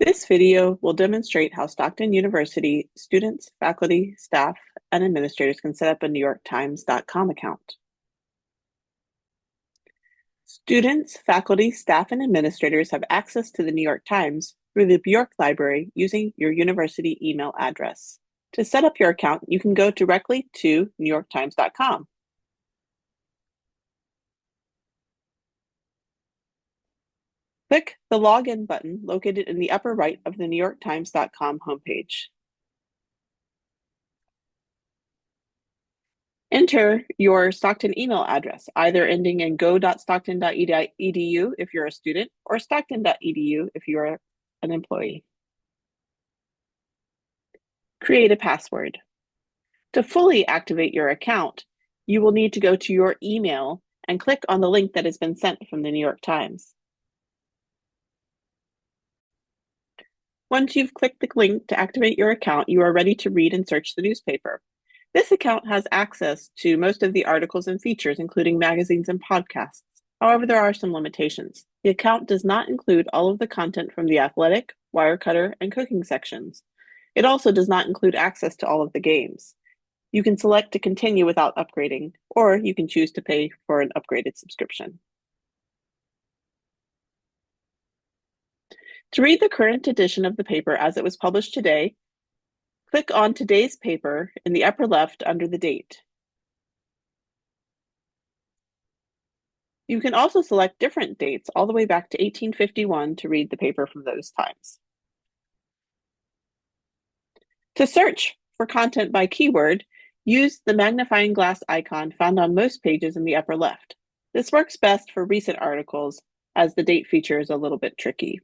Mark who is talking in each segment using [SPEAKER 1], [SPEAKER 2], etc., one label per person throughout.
[SPEAKER 1] This video will demonstrate how Stockton University students, faculty, staff, and administrators can set up a NewYorkTimes.com account. Students, faculty, staff, and administrators have access to the New York Times through the Bjork library using your university email address. To set up your account, you can go directly to NewYorkTimes.com. Click the Login button located in the upper right of the NewYorkTimes.com homepage. Enter your Stockton email address, either ending in go.stockton.edu if you're a student, or stockton.edu if you're an employee. Create a password. To fully activate your account, you will need to go to your email and click on the link that has been sent from the New York Times. Once you've clicked the link to activate your account, you are ready to read and search the newspaper. This account has access to most of the articles and features, including magazines and podcasts. However, there are some limitations. The account does not include all of the content from the athletic, Wirecutter, and cooking sections. It also does not include access to all of the games. You can select to continue without upgrading, or you can choose to pay for an upgraded subscription. To read the current edition of the paper as it was published today, click on today's paper in the upper left under the date. You can also select different dates all the way back to 1851 to read the paper from those times. To search for content by keyword, use the magnifying glass icon found on most pages in the upper left. This works best for recent articles, as the date feature is a little bit tricky.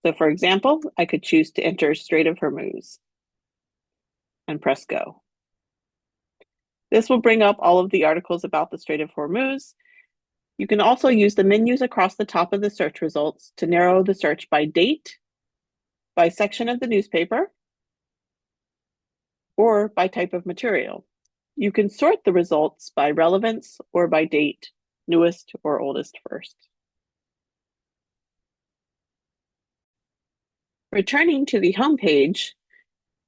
[SPEAKER 1] So for example, I could choose to enter Strait of Hormuz and press go. This will bring up all of the articles about the Strait of Hormuz. You can also use the menus across the top of the search results to narrow the search by date, by section of the newspaper, or by type of material. You can sort the results by relevance or by date, newest or oldest first. Returning to the home page,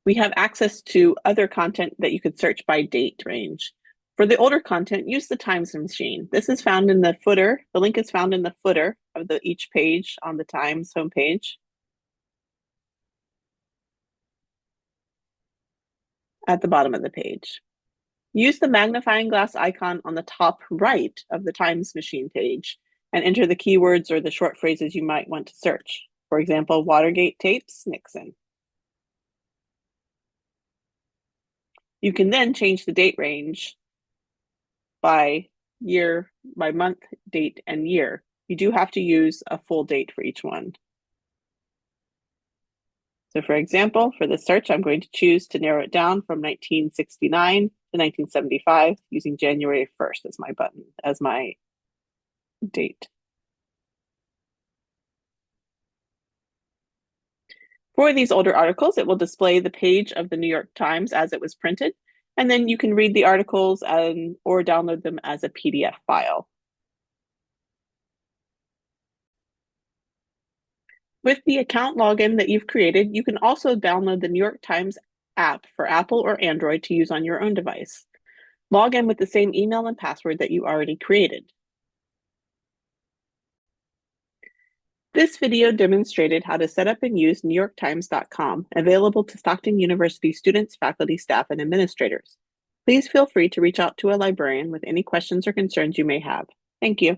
[SPEAKER 1] we have access to other content that you could search by date range. For the older content, use the Times machine. This is found in the footer. The link is found in the footer of each page on the Times homepage. At the bottom of the page. Use the magnifying glass icon on the top right of the Times machine page and enter the keywords or the short phrases you might want to search. For example, Watergate tapes, Nixon. You can then change the date range by year, by month, date, and year. You do have to use a full date for each one. So for example, for this search, I'm going to choose to narrow it down from 1969 to 1975 using January 1st as my button, as my date. For these older articles, it will display the page of the New York Times as it was printed, and then you can read the articles or download them as a PDF file. With the account login that you've created, you can also download the New York Times app for Apple or Android to use on your own device. Log in with the same email and password that you already created. This video demonstrated how to set up and use NewYorkTimes.com, available to Stockton University students, faculty, staff, and administrators. Please feel free to reach out to a librarian with any questions or concerns you may have. Thank you.